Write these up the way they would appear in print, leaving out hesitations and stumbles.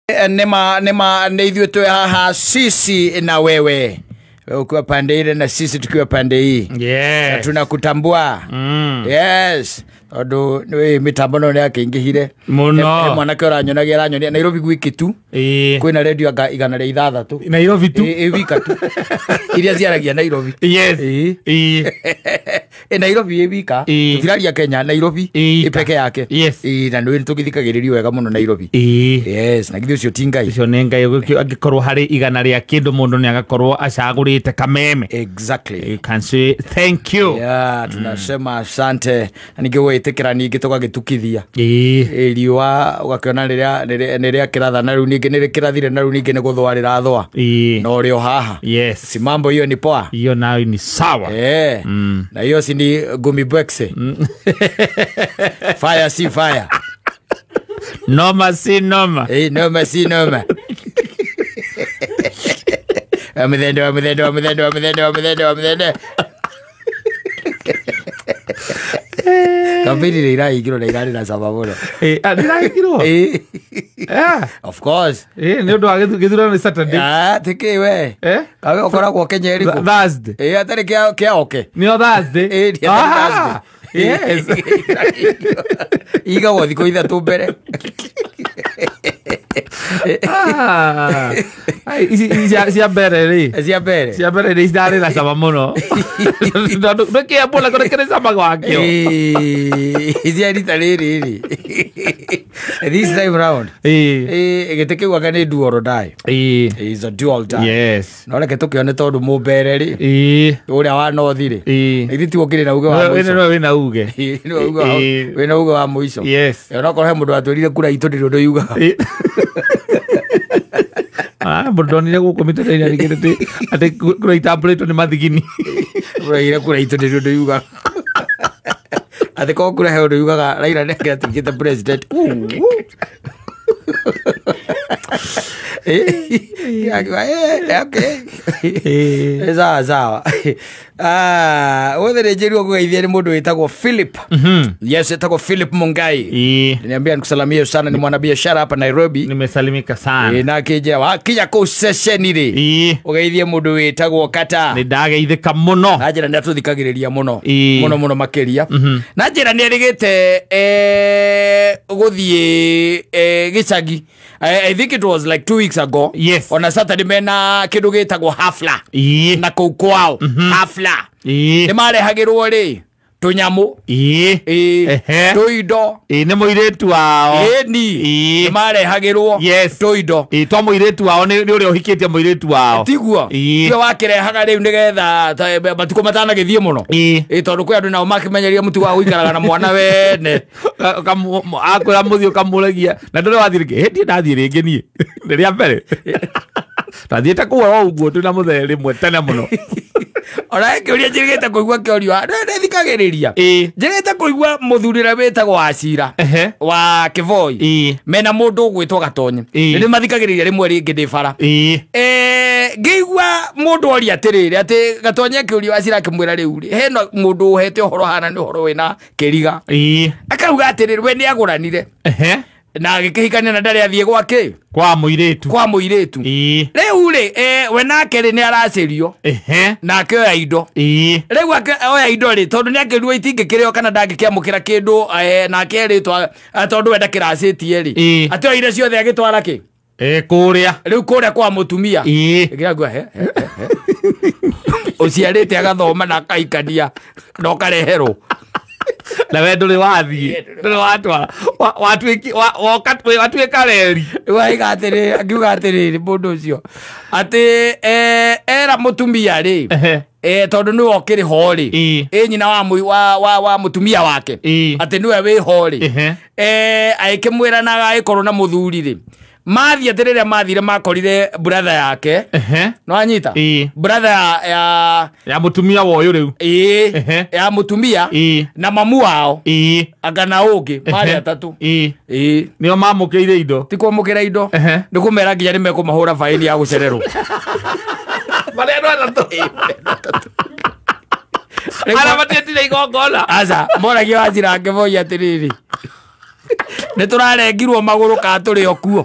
Nema neithiwe twe haha sisi na wewe ukiwa pande ile na sisi tukiwa pande hii. Yes. Tunakutambua. Yes. Odo we mitambo no yake ingihire. Muno. Mwanake oranyonagira aranyonia Nairobi gwiki tu. Kwina radio igana ria ithathatu. Nairobi tu. Wika tu. Iria ciaragia Nairobi. Yes. Nairobi wika. Tutiraria Kenya Nairobi ipeke yake. Yes. Na ndio tugithikagiririo wega muno Nairobi. Yes, na githio cio tingai. Icio ne ngai agikorwo hari igana ria kindu mundu ni agakorwo acagurite kameme. Exactly. You can say thank you. Yeah, tunasema asante. Ningewe itekera ningi tugagitukithia. Riwa ugakiona riria kiratha na riu ningi ni kirathire na riu ningi ni guthwarira thwa. No rio haha. Yes. Si mambo hiyo ni poa. Hiyo nayo ni sawa. Na hiyo si ni gumi bwexe. Fire si fire. Noma si noma. Noma si noma. Amedende. Kapiri iraigiro na irari na sababu. Iraigiro. Of course. Ni undu wa githurano ni Saturday. Tiki we. Kawe ukoragwo Kenya iriku. Thursday. Atari kia oke. Ni Thursday. Thursday. Yes. Iga wathiko ithatu mbere. Sia bere idare na sama muno. No ke bola ko kere sama gwakio. Isia riri. This time round. Geteke gwaka ni dual die. Is a dual die. Yes. No reke tukione tondu mubere ri. Uria wa no thiri. Ithi ti ukire na uge wa muico. We na uge. We na uge wa muico. Yes. No ko he mundu atwirire kura itu ndi ndo yuga. Bordoni guko mitete ina rikete ate kura itambuleto ni mathigini. Kura itu ndi ndo yuga. Ate ko kura he ndo yuga Raila ne get the president. Okay. Sawa. Whether rejeru kugaithia ni mundu wetagwo Philip. Yes, etagwo Philip Mungai. Niambia nikusalamia sana, ni mwanabiashara hapa Nairobi. Nimesalimika sana. Na kija ku session ri. Ugaithia mundu wetagwo Kata. Ni ndageithika muno. Najira ndia tuthikagiriria muno. Muno makiria. Najira ni rigite guthie gicagi. I think it was like 2 weeks ago. Yes. On a Saturday mena kindu gitagwo hafla. Na kou kwao hafla. Ni marehagirwo ri tunyamu. Tuindo. Ni muiretu wao. Ni marehagirwo. Yes. Tuindo. To muiretu wao ni uri uhikitie muiretu wao. Tiguo. Tio wakirehaga riu nigetha batuko matana githie muno. Tondu kwi andu nao makimenyeria mutu wa guikaraga na mwana wene. Akura muthio kamuragia. Na ndore wathirike. Hindi ndathie ringi nie. Ria mbere. Tathiete kuwa uguo tu na mutheri rimwe tene muno. Ora kiuria njirigite kuigua kiorio ndithikagiriria njirigite kuigua muthurira wetagwo Acira wa Kivoi mena mundu gwitwo Gatonye ndi mathikagiriria rimwe ringi ndi bara ngeigua mundu ori atiriri ati Gatonye kiurio Acira kimwira riu ri heno mundu uhete uhoro hana ni uhoro wina kiriga akauga atiriri we ni aguranire na agikihikania na ndari athie gwake kwa muiretu riu ri we nake ri ni aracirio nake oya indo riu oya indo ri tondu ni akirua itingikireo kana ndagikiamukira kindu nake ritwa tondu wenda kiracitie ri ati oire ciothe agitwara ki kuria riu kuria kwa mutumia ngiragua uciarite agathoma na akaikania no kareherwo na we nduri wathie nduri watwara watuika reri waiga atiriri akiuga atiriri mundu ucio ati era mutumia ri tondu ni okiri hori nyina wa mutumia wake ati niwe wi hori aikimwira na aikorwo na muthuri ri mathia teriria mathire makorire brother yake no anyita brother ya mutumia woyo riu ya mutumia na mamu wao agana ungi mari atatu nio mamukiire indo tiko mukira indo ndikumera nginya nimekumahura faini ya gucererwo mari andu atatu ara matete igongona aza moragia Acira Kivoi atiriri nä tå rarengirwo magå rå ka tå rä o kuo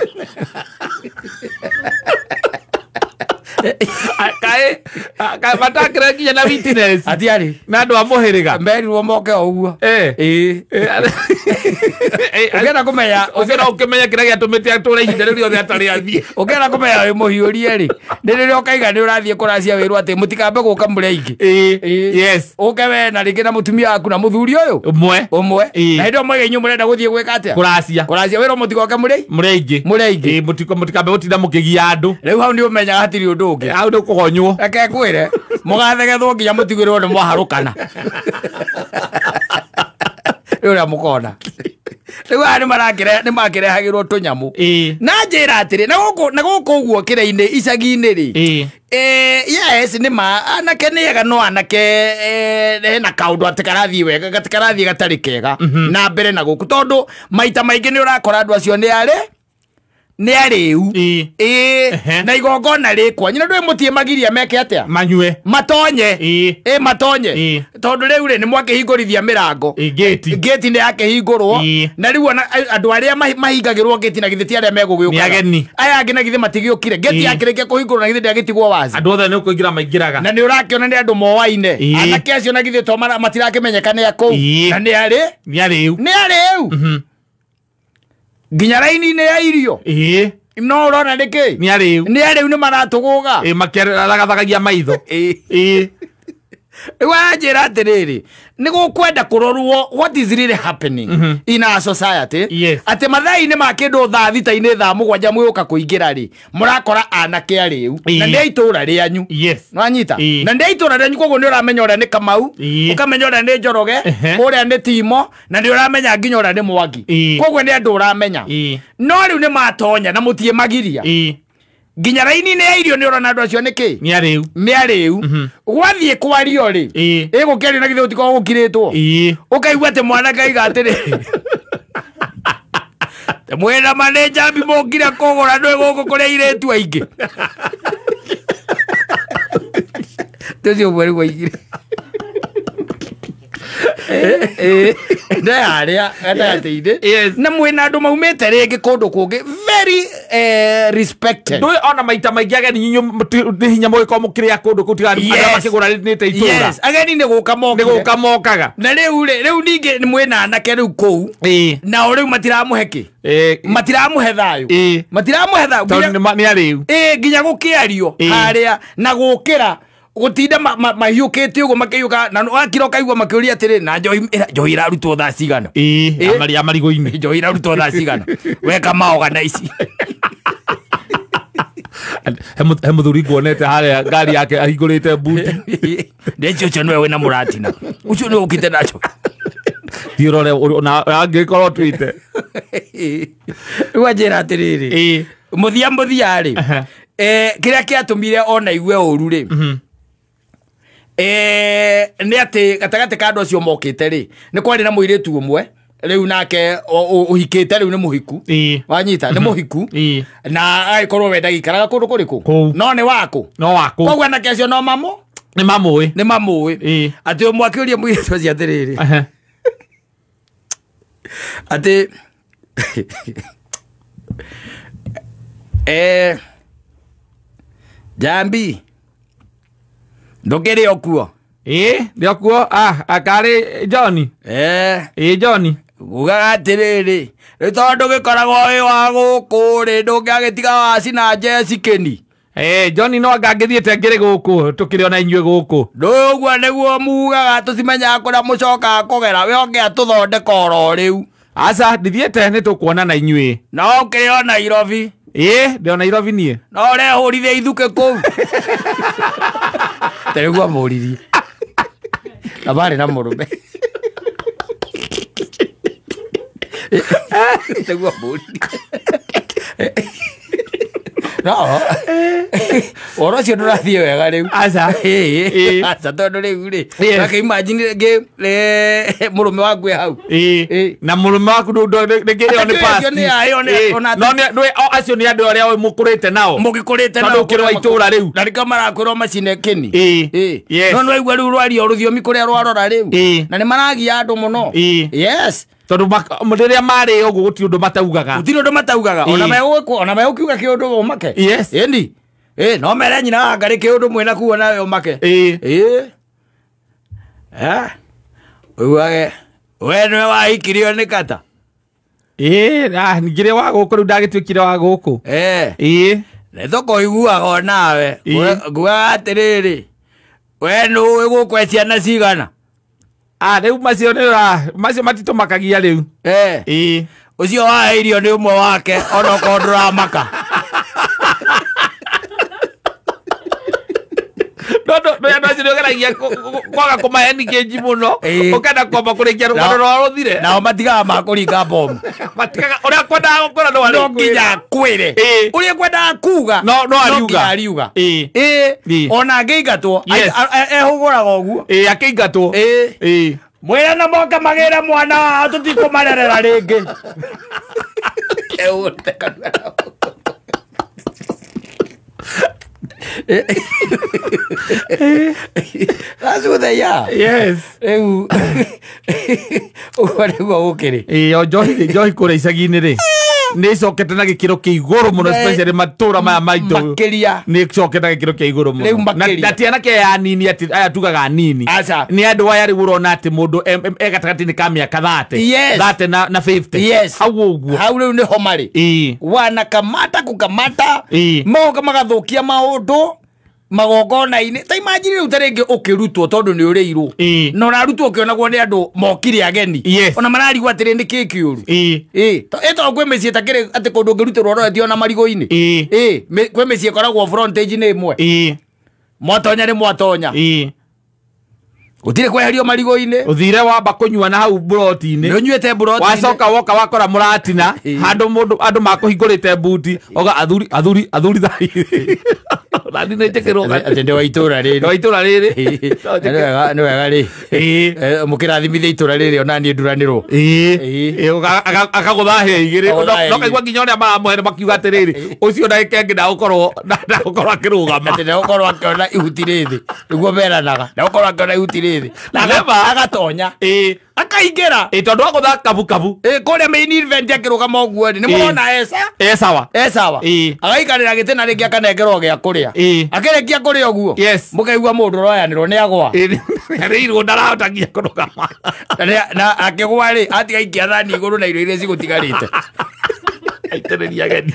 kaä matakire nginya na witness atiarä na andå a må hä rä ga merirwo moke o guo ũngĩenda kũmenya å menya kä rä a gä atå mä te atå ra ihinda rä riothe atarä athiä ũngĩenda kũmenya wĩ mũhiũrie rĩ nĩ rĩrĩa ũkaiga nĩ ũrathiĩ kũracia wĩrwo atĩ mũtikambe gũka mũrĩ aingĩ ũke we na rĩngĩ na mũtumia waku na mũthuri ũyũ ũmwe na hĩndĩ ĩyo moiga inyuĩ mũrenda gũthiĩ gwĩka atĩa kũracia wĩrwo mũtigoke mũrĩ aingĩ mũtikambe gũtinda mũkĩgia andũ rĩu hau nĩ ũmenyaga hatirĩ ũndũ ũngĩ hau nĩ kũgonywo reke ngwĩre mũgathegethwo nginya mũtigĩrwo nĩ mwaharũkana rä å rä a må kona rä u aya nä makärehagä tũnyamũ na njä ra atä rä na gå kå guo kä rä-inä icagi-inä rĩ yes nä ma anake nä ega no anake hena kaå ndå atä karathiä wega karathiä gatarä kega na mbere na gå kå tondå maita maingä nä å rakora andå acio nä arä u na igongona rä kwa nyina ndå må tiä magiria meke atä matonye tondå rä u rä nä mwakä hingå rithia mä rango ngäti nä yakä hingå rwo na rä u andå arä a mahingagä rwo ngäti na githä ti arä a megå gä å aya angä na githä matigä å kire ngäti yakä rä kia kå hingå rwo na githä ndä agä tigwo waci andå othe nä å kå ingä ra maingä raga na nä å rakä ona nä andå moaine anake acio na githä to matirakä menyeka nä akå na nä arä u nginya raini-inä ya irio no å rona nä kä nä arä u nä maratå gå ga makĩragathagagia maitho rĩu anjĩra atä rä rĩ nä gå kwenda kå rorwo what is really happening in our society atä mathaa-inä ma kä ndå thaa thita-inä thaa må gwanja mwä å ka kå ingä ra rĩ må rakora anake arä u na nä aitå ra rä anyu nwanyita na nä aitå ra rä anyu koguo nä å ramenya å rä a nä Kamau å kamenya å rä a nä Njoroge å rä a nä Timo na nä å ramenya nginya å rä a nä Mwangi koguo nä andå å ramenya no rä u nä matonya na må tiä magiria nginya raini-inä ya irio nä å rona andå acio nä kä nä arä u gwathiä kwario rĩ gå kä ario na githä gå tikorwo gå kirä two å kaigua atä mwanake aiga atä rä mwä na manä njambi må ngire kå gå ra ndå gå kå kå rä a irä tu aingä tå cio mweri gwaigire harĩa gatagatĩ-inĩ na mwĩna andũ maumĩte rĩngĩ kũndũ kũngĩ very respected ndũĩ ona maita maingĩ ageni nĩ hinya mũgĩkorwo mũkĩrĩa kũndũ kũu tiga andũ makĩgũranĩte itũũra ageni nĩ gũka mokaga na rĩu ningĩ mwĩna anake rĩu kũu nao rĩu matiramũhe kĩ matiramũhe thayũ nĩ arĩu nginya gũkĩario harĩa na gũkĩra gutinda mahiũkĩte ũguo makĩiyũka na wakira ũkaigua makĩũria atĩrĩ na njohi irarutwo thaa cigana marigũ-inĩ njohi irarutwo thaa cigana weka maorganize he mũthuri nguonete harĩa ngari yake ahingũrĩte mbuti ndecio ũcio nĩwe wĩna mũratina ũcio nĩwe ũkĩte na njohi thiũrore na angĩkorwo twĩte rĩu anjĩra atĩrĩrĩ mũthia rĩ kĩrĩa kĩatũmire ona igue ũru rĩ nĩ atĩ gatagatĩ ka andũ acio mokĩte rĩ nĩ kwarĩ na mũirĩtu ũmwe rĩu nake ũhikĩte rĩu nĩ mũhiku wanyita nĩ mũhiku na agĩkorwo wenda gĩikaraga kũndũ kũrĩkũ no nĩ wakũ koguo anake acio no nĩ mamũĩ atĩ ũmwe akĩũria mũirĩtu acio atĩrĩrĩ atĩ Jambi ndũkĩrĩ o kuo ndĩ o kuo akarĩ John John ugaga atĩrĩrĩ rĩ tondũ gĩkoragwo wĩ wa gũkũ rĩ ndũngĩagĩtiga waci na Jessicani John no anga ngĩthiĩte ngĩrĩ gũkũ tũkĩrĩ ona inyuĩ gũkũ ndũguo nĩguo mugaga tũcimenyaga kũrĩa mũcokaga kũgera we onge atũthondeka oro rĩu aca ndithiĩte nĩ tũkuona na inyuĩ no ũkĩrĩ o Nairobi ndĩ o Nairobi niĩ no ũrehũrithia ithuke kũu tarĩguo amũririe na barĩ na mũrũme tarĩguo amũririe no ũhoro ũcio ndũrathiĩ wega rĩu aca tondũ rĩu rĩ reke imagine rĩngĩ mũrũme waku e hau na mũrũme waku ndũngĩrĩo nĩ pasti acio nĩ andũ arĩa mũkũrĩte nao tondũ ũkĩrĩ wa itũũra rĩu na rĩka marakwĩrwo macine kĩni no nĩwaigua rĩu rwario rũthiomi kũrĩa rwarora rĩu na nĩ maragia andũ mũno yes tondu riria mari ugu guti undu mataugaga gutiri undu mataugaga ona megukiuga kiundu umake yes indi no mere nyina ngari kiundu mwina kuo nawe umake uwage we nwe wahikirio ni kata ngire wa guku riu ndagituikire wa guku nä thoko iguaga nawe nguaga atiriri we nä gå ciana cigana rä u macio matitå makagia rä u å cio waheirio nä å mwe wake ona korwo ndå ramaka nogeragia kwaga kå maheni kä nji må no å kenda kwamba kå rä kia rå gano rwa rå thire nao matigaga makå ringa bomu å rä a kwendaga gå kora no nginya kwä re å rä a kwendaga kuga no ariuga ona ngä ingatwo ehå gå raga å guo akä ingatwo mwä re na moke magä re mwana wao tå tikå marerera rä ngä That's what they are. Yes. Uguo niguo gukiri. Njohi kå rä icagi-inä rä nä icokete na gä kä ro kä igå rå må no especially matå ra maya maitå nä icokete na gä kä ro kä igå rå må no na ti anake aya nini aya tugaga nini nä andå aya rä u å rona atä må ndå e gatagatä-inä ka mä aka 30 na 50 hau å guo hau rä u nä ho marä wanakamata kukamata magoka magathå kia maå ndå magongona-inä ta imagine rä u ta rä ngä å kä rutwo tondå nä å rä irwo na å rarutwo å kä onagwo nä andå mokire ageni ona mararigwo atä rä nä kä kä å ru ä kwä mä ciä ta kä rä atä kå ndå å ngä rutä rwo roretio na marigå-inä kwä mä ciä koragwo frontage-inä ä mwe mwatonya nä mwatonya utirä kweherio marigå-inä å thire wamba kå nyua na hau mburoti-inä nä å nyuäte wacoka woka wakora må ratina andå makå hingå rä te mbuti oga athuri thai nani nä njä kä rwo atä ndä wa itå ra rä nä wega rä må kä rathimithia itå ra rä rä ona niä nduranä rwo akagå thahä igä rä no kaigua nginya å rä a maramohere makiuga atä rä rä å cio ndagä kengä ndagå korwo akä rå gama atä ndagå korwo akä ona ihuti rä thä nä guo meranaga ndagå korwo akä ona ihuti rä thä agatonya akaingä ra tondå wa gå tha kabukabu kå rä a main event akä rå gama å guo nä må rona esawa agaikarä ra gä tä na rä ngä akanengerwo gä a kå rä a akä rä kia kå rä a å guo må kaigua må ndå royanä rwo nä agwa rä irwo ndarahota nginya kå rå gama na akä gwa rä atiga ikia thani igå rå na irio iria cigå tigarä te aitå rä ria ageni